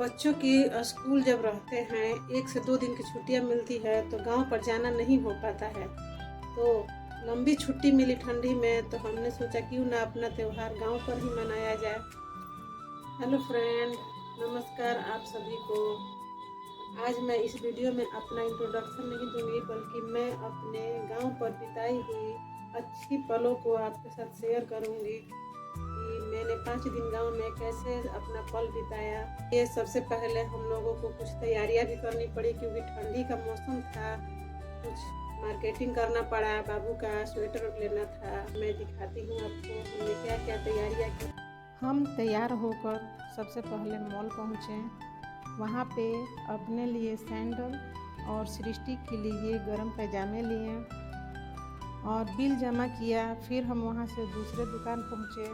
बच्चों की स्कूल जब रहते हैं 1 से 2 दिन की छुट्टियां मिलती है तो गांव पर जाना नहीं हो पाता है। तो लंबी छुट्टी मिली ठंडी में तो हमने सोचा क्यों ना अपना त्यौहार गांव पर ही मनाया जाए। हेलो फ्रेंड, नमस्कार आप सभी को। आज मैं इस वीडियो में अपना इंट्रोडक्शन नहीं दूंगी बल्कि मैं अपने गांव पर बिताई हुई अच्छी पलों को आपके साथ शेयर करूंगी कि मैंने 5 दिन गांव में कैसे अपना पल बिताया। ये सबसे पहले हम लोगों को कुछ तैयारियां भी करनी पड़ी क्योंकि ठंडी का मौसम था। कुछ मार्केटिंग करना पड़ा, बाबू का स्वेटर लेना था। मैं दिखाती हूँ आपको हमने क्या क्या तैयारियां की। हम तैयार होकर सबसे पहले मॉल पहुँचे। वहाँ पे अपने लिए सैंडल और सृष्टि के लिए गर्म पैजामे लिए और बिल जमा किया। फिर हम वहाँ से दूसरे दुकान पहुँचे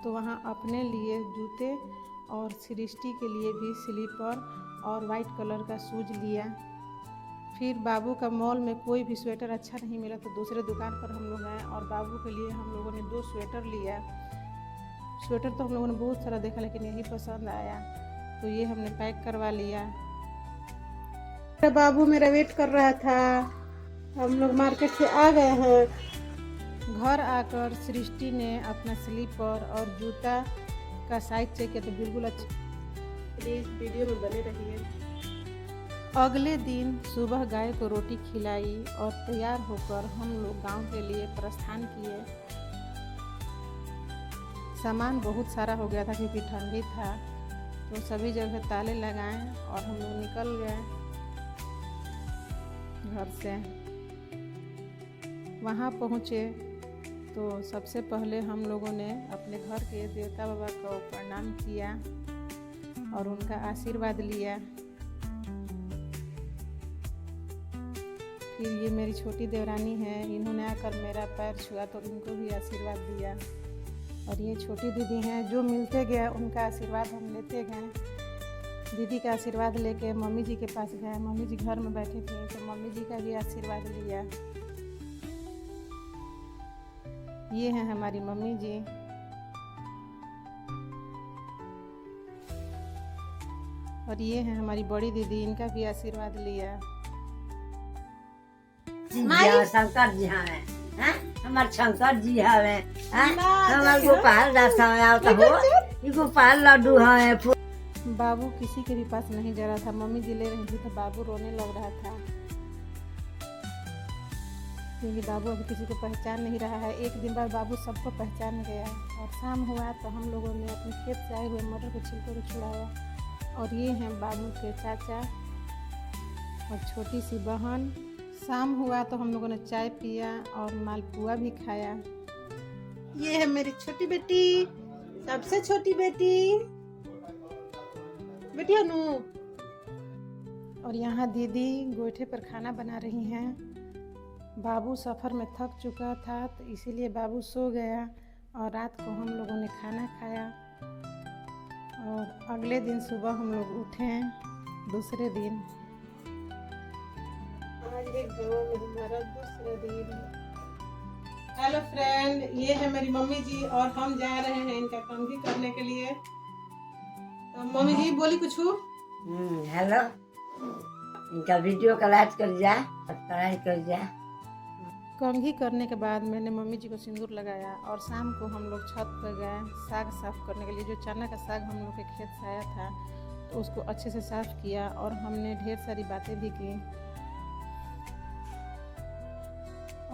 तो वहाँ अपने लिए जूते और सृष्टि के लिए भी स्लीपर और वाइट कलर का शूज लिया। फिर बाबू का मॉल में कोई भी स्वेटर अच्छा नहीं मिला तो दूसरे दुकान पर हम लोग गए और बाबू के लिए हम लोगों ने 2 स्वेटर लिया। स्वेटर तो हम लोगों ने बहुत सारा देखा लेकिन यही पसंद आया तो ये हमने पैक करवा लिया। बाबू मेरा वेट कर रहा था। हम लोग मार्केट से आ गए हैं। घर आकर सृष्टि ने अपना स्लीपर और जूता का साइज चेक किया तो बिल्कुल अच्छा। प्लीज़ वीडियो में बने रहिए। अगले दिन सुबह गाय को रोटी खिलाई और तैयार होकर हम लोग गांव के लिए प्रस्थान किए। सामान बहुत सारा हो गया था क्योंकि ठंडी था तो सभी जगह ताले लगाए और हम लोग निकल गए घर से। वहाँ पहुँचे तो सबसे पहले हम लोगों ने अपने घर के देवता बाबा को प्रणाम किया और उनका आशीर्वाद लिया। फिर ये मेरी छोटी देवरानी है, इन्होंने आकर मेरा पैर छुआ तो इनको भी आशीर्वाद दिया। और ये छोटी दीदी हैं, जो मिलते गए उनका आशीर्वाद हम लेते गए। दीदी का आशीर्वाद लेके मम्मी जी के पास गए। मम्मी जी घर में बैठे थे तो मम्मी जी का भी आशीर्वाद लिया। ये हैं हमारी मम्मी जी। और ये हैं हमारी बड़ी दीदी, इनका भी आशीर्वाद लिया। शंकर जी हमें हमार शंकर जी हमें हमार गोपाल दास हमें गोपाल लड्डू हमें। बाबू किसी के भी पास नहीं जा रहा था। मम्मी जी ले रही थी तो बाबू रोने लग रहा था क्योंकि बाबू अभी किसी को पहचान नहीं रहा है। एक दिन बाद बाबू सबको पहचान गया। और शाम हुआ तो हम लोगों ने अपने खेत से आए हुए मटर के छिलकों को छुड़ाया। और ये हैं बाबू के चाचा और छोटी सी बहन। शाम हुआ तो हम लोगों ने चाय पिया और मालपुआ भी खाया। ये है मेरी छोटी बेटी, सबसे छोटी बेटी अनु। और यहाँ दीदी गोईठे पर खाना बना रही हैं। बाबू सफ़र में थक चुका था तो इसीलिए बाबू सो गया और रात को हम लोगों ने खाना खाया। और अगले दिन सुबह हम लोग उठे दूसरे दिन। आज एक गाँव में हमारा दूसरा दिन। हेलो फ्रेंड, ये है मेरी मम्मी जी और हम जा रहे हैं इनका कंघी करने के लिए। तो मम्मी जी बोली कुछ। हेलो, इनका वीडियो का लाइक कर जा, सब्सक्राइब कर जा। कंघी करने के बाद मैंने मम्मी जी को सिंदूर लगाया और शाम को हम लोग छत पर गए साग साफ करने के लिए। जो चना का साग हम लोग के खेत से आया था तो उसको अच्छे से साफ किया और हमने ढेर सारी बातें भी की।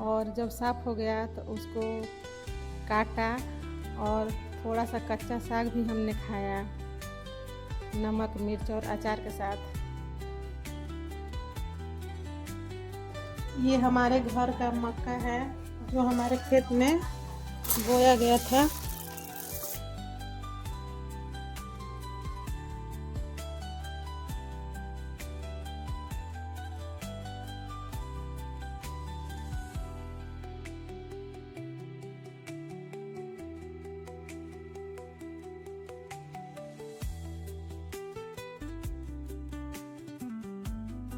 और जब साफ हो गया तो उसको काटा और थोड़ा सा कच्चा साग भी हमने खाया नमक मिर्च और अचार के साथ। ये हमारे घर का मक्का है जो हमारे खेत में बोया गया था।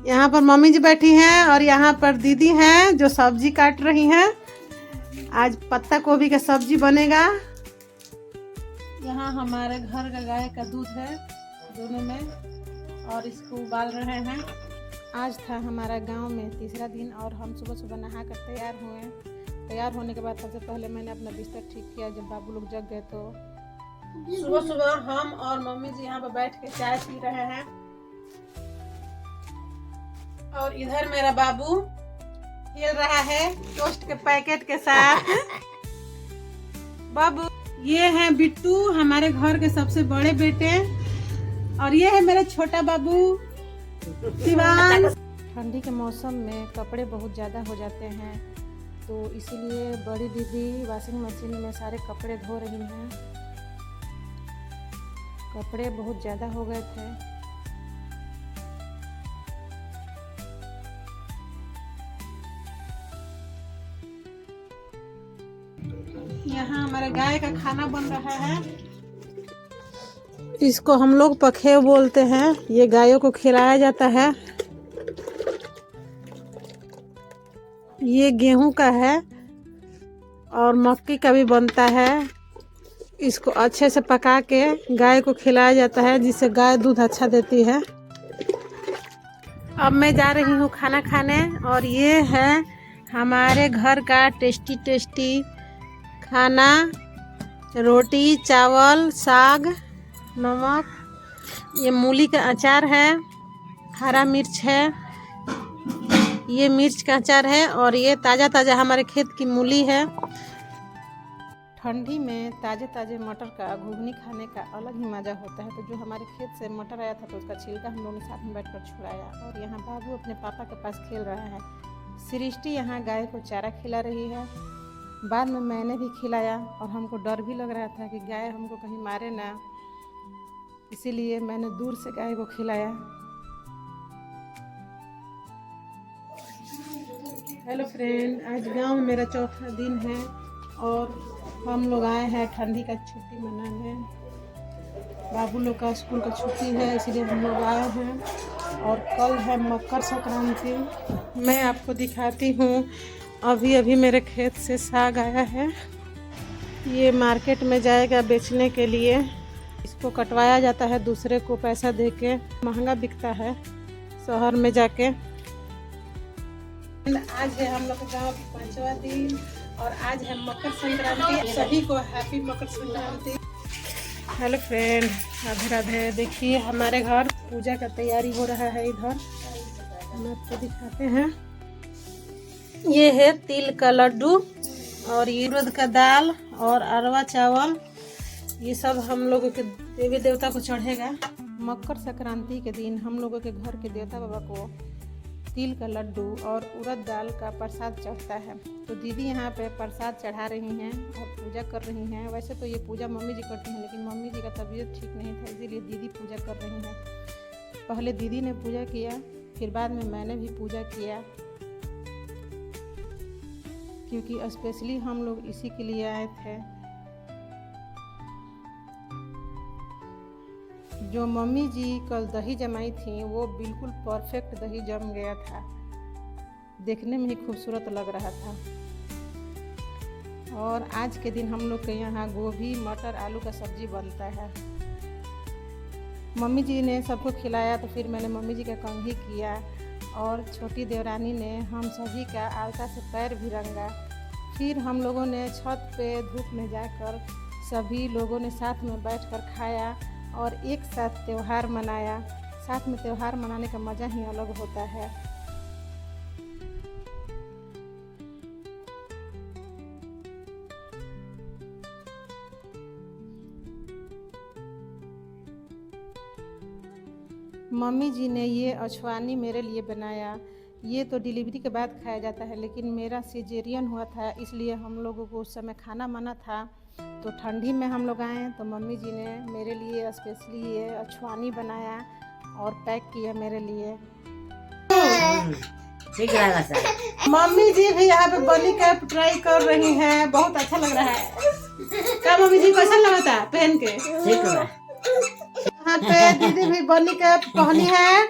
यहाँ पर मम्मी जी बैठी हैं और यहाँ पर दीदी हैं जो सब्जी काट रही हैं। आज पत्ता गोभी का सब्जी बनेगा। यहाँ हमारे घर का गाय का दूध है दोनों में, और इसको उबाल रहे हैं। आज था हमारा गांव में तीसरा दिन और हम सुबह सुबह नहा कर तैयार हुए। तैयार होने के बाद सबसे पहले मैंने अपना बिस्तर ठीक किया। जब बाबू लोग जग गए तो सुबह सुबह हम और मम्मी जी यहाँ पर बैठ के चाय पी रहे हैं। और इधर मेरा बाबू खेल रहा है टोस्ट के पैकेट के साथ। बाबू, ये है बिट्टू, हमारे घर के सबसे बड़े बेटे, और ये है मेरा छोटा बाबू शिवान। ठंडी के मौसम में कपड़े बहुत ज़्यादा हो जाते हैं, तो इसीलिए बड़ी दीदी वॉशिंग मशीन में सारे कपड़े धो रही हैं। कपड़े बहुत ज़्यादा हो गए थे। यहाँ हमारे गाय का खाना बन रहा है। इसको हम लोग पखेव बोलते हैं। ये गायों को खिलाया जाता है। ये गेहूं का है और मक्की का भी बनता है। इसको अच्छे से पका के गाय को खिलाया जाता है, जिससे गाय दूध अच्छा देती है। अब मैं जा रही हूँ खाना खाने, और ये है हमारे घर का टेस्टी टेस्टी खाना। रोटी, चावल, साग, नमक, ये मूली का अचार है, हरा मिर्च है, ये मिर्च का अचार है, और ये ताज़ा ताज़ा हमारे खेत की मूली है। ठंडी में ताज़े ताज़े मटर का घुगनी खाने का अलग ही मज़ा होता है। तो जो हमारे खेत से मटर आया था तो उसका छिलका हम लोगों ने साथ में बैठकर छुड़ाया। और यहाँ बाबू अपने पापा के पास खेल रहा है। सृष्टि यहाँ गाय को चारा खिला रही है। बाद में मैंने भी खिलाया, और हमको डर भी लग रहा था कि गाय हमको कहीं मारे ना, इसीलिए मैंने दूर से गाय को खिलाया। हेलो फ्रेंड, आज गांव में मेरा चौथा दिन है और हम लोग आए हैं ठंडी का छुट्टी मनाने। बाबू लोग का स्कूल का छुट्टी है, इसीलिए हम लोग आए हैं। और कल है मकर संक्रांति। मैं आपको दिखाती हूँ। अभी अभी मेरे खेत से साग आया है। ये मार्केट में जाएगा बेचने के लिए। इसको कटवाया जाता है दूसरे को पैसा देके, महंगा बिकता है शहर में जाके। आज है हम लोग गाँव का 5वां दिन और आज है मकर संक्रांति। सभी को happy Makar Sankranti. Hello friend, Radhe Radhe. देखिए हमारे घर पूजा का तैयारी हो रहा है। इधर हम आपको दिखाते हैं। ये है तिल का लड्डू, और ये उड़द का दाल और अरवा चावल। ये सब हम लोगों के देवी देवता को चढ़ेगा। मकर संक्रांति के दिन हम लोगों के घर के देवता बाबा को तिल का लड्डू और उड़द दाल का प्रसाद चढ़ता है। तो दीदी यहाँ पे प्रसाद चढ़ा रही हैं और पूजा कर रही हैं। वैसे तो ये पूजा मम्मी जी करती हैं, लेकिन मम्मी जी का तबीयत ठीक नहीं था, इसीलिए दीदी पूजा कर रही हैं। पहले दीदी ने पूजा किया, फिर बाद में मैंने भी पूजा किया, क्योंकि स्पेशली हम लोग इसी के लिए आए थे। जो मम्मी जी कल दही जमाई थी वो बिल्कुल परफेक्ट दही जम गया था। देखने में ही खूबसूरत लग रहा था। और आज के दिन हम लोग के यहाँ गोभी, मटर, आलू का सब्जी बनता है। मम्मी जी ने सबको खिलाया, तो फिर मैंने मम्मी जी का कंघी किया, और छोटी देवरानी ने हम सभी का आलता से पैर भी रंगा। फिर हम लोगों ने छत पे धूप में जाकर सभी लोगों ने साथ में बैठकर खाया और एक साथ त्यौहार मनाया। साथ में त्यौहार मनाने का मज़ा ही अलग होता है। मम्मी जी ने ये अछवानी मेरे लिए बनाया। ये तो डिलीवरी के बाद खाया जाता है, लेकिन मेरा सिजेरियन हुआ था, इसलिए हम लोगों को उस समय खाना मना था। तो ठंडी में हम लोग आए तो मम्मी जी ने मेरे लिए स्पेशली ये अछवानी बनाया और पैक किया मेरे लिए। ठीक लगा सर। मम्मी जी भी यहाँ पे बनी कैप ट्राई कर रही हैं, बहुत अच्छा लग रहा है। क्या मम्मी जी, कैसा लगा था पहन के? ठीक लगा। यहाँ पे दीदी भी बनी कैप पहनी है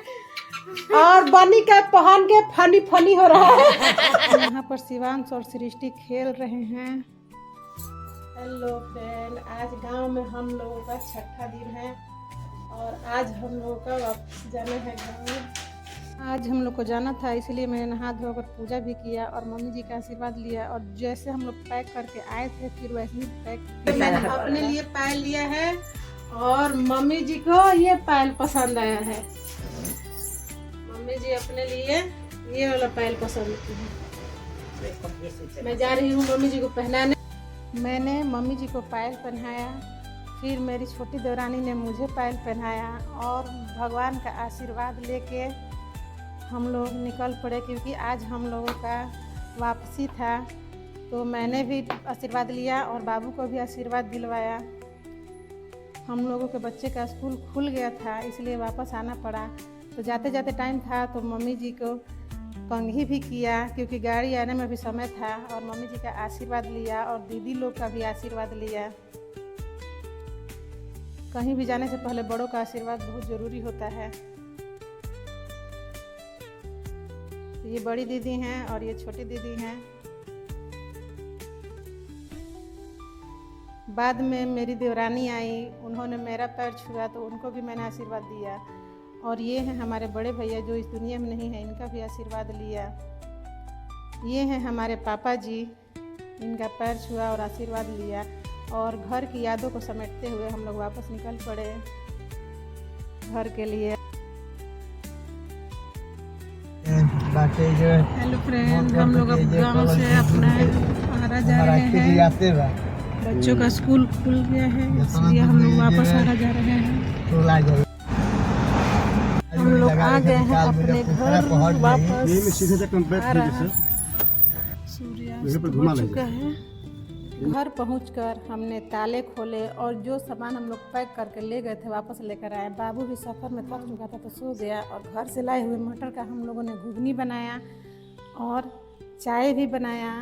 और बनी कैप पहन के फनी फनी हो रहा है। यहाँ पर शिवांश और सृष्टि खेल रहे हैं। हेलो फ्रेंड, आज गांव में हम लोगों का छठा दिन है और आज हम लोगों का वापस जाना है गांव। आज हम लोग को जाना था, इसलिए मैंने नहा धोकर पूजा भी किया और मम्मी जी का आशीर्वाद लिया। और जैसे हम लोग पैक करके आए थे फिर वैसे ही पैक मैंने अपने लिए पायल लिया है और मम्मी जी को ये पायल पसंद आया है। मम्मी जी अपने लिए ये वाला पायल पसंद की है। मैं जा रही हूँ मम्मी जी को पहनाने। मैंने मम्मी जी को पायल पहनाया, फिर मेरी छोटी देवरानी ने मुझे पायल पहनाया और भगवान का आशीर्वाद लेके हम लोग निकल पड़े, क्योंकि आज हम लोगों का वापसी था। तो मैंने भी आशीर्वाद लिया और बाबू को भी आशीर्वाद दिलवाया। हम लोगों के बच्चे का स्कूल खुल गया था, इसलिए वापस आना पड़ा। तो जाते जाते टाइम था तो मम्मी जी को कंघी भी किया, क्योंकि गाड़ी आने में भी समय था। और मम्मी जी का आशीर्वाद लिया और दीदी लोग का भी आशीर्वाद लिया। कहीं भी जाने से पहले बड़ों का आशीर्वाद बहुत ज़रूरी होता है। ये बड़ी दीदी हैं और ये छोटी दीदी हैं। बाद में मेरी देवरानी आई, उन्होंने मेरा पैर छुआ तो उनको भी मैंने आशीर्वाद दिया। और ये हैं हमारे बड़े भैया जो इस दुनिया में नहीं है, इनका भी आशीर्वाद लिया। ये हैं हमारे पापा जी, इनका पैर छुआ और आशीर्वाद लिया। और घर की यादों को समेटते हुए हम लोग वापस निकल पड़े घर के लिए। हेलो फ्रेंड, हम लोग अब गांव से अपना आरा जा रहे हैं। बच्चों का स्कूल खुल गया है, इसलिए हम लोग वापस आरा जा रहे हैं। हम लोग आ गए हैं अपने घर वापस। सूर्यास्त हो चुका है। घर पहुंचकर हमने ताले खोले और जो सामान हम लोग पैक करके ले गए थे वापस लेकर आए। बाबू भी सफ़र में थक चुका था तो सो गया। और घर से लाए हुए मटर का हम लोगों ने घुगनी बनाया और चाय भी बनाया।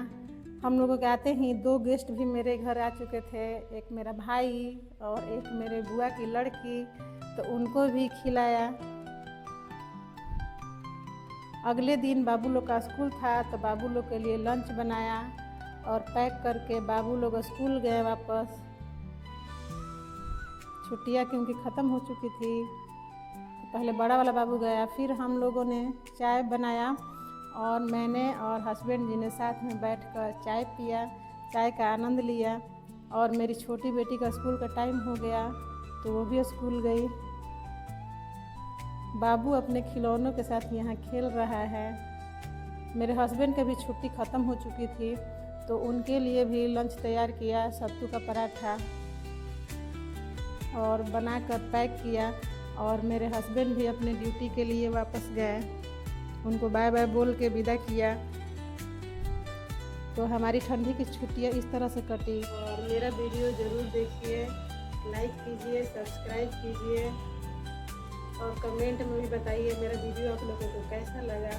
हम लोगों के आते ही 2 गेस्ट भी मेरे घर आ चुके थे, एक मेरा भाई और एक मेरे बुआ की लड़की, तो उनको भी खिलाया। अगले दिन बाबू लोग का स्कूल था तो बाबू लोग के लिए लंच बनाया और पैक करके बाबू लोग स्कूल गए वापस। छुट्टियां क्योंकि ख़त्म हो चुकी थी, पहले बड़ा वाला बाबू गया, फिर हम लोगों ने चाय बनाया और मैंने और हस्बैंड जी ने साथ में बैठकर चाय पिया, चाय का आनंद लिया। और मेरी छोटी बेटी का स्कूल का टाइम हो गया तो वो भी स्कूल गई। बाबू अपने खिलौनों के साथ यहाँ खेल रहा है। मेरे हस्बैंड की भी छुट्टी ख़त्म हो चुकी थी तो उनके लिए भी लंच तैयार किया, सत्तू का पराठा और बनाकर पैक किया। और मेरे हस्बैंड भी अपने ड्यूटी के लिए वापस गए, उनको बाय बाय बोल के विदा किया। तो हमारी ठंडी की छुट्टियाँ इस तरह से कटी। और मेरा वीडियो ज़रूर देखिए, लाइक कीजिए, सब्सक्राइब कीजिए और कमेंट में भी बताइए मेरा वीडियो आप लोगों को कैसा लगा।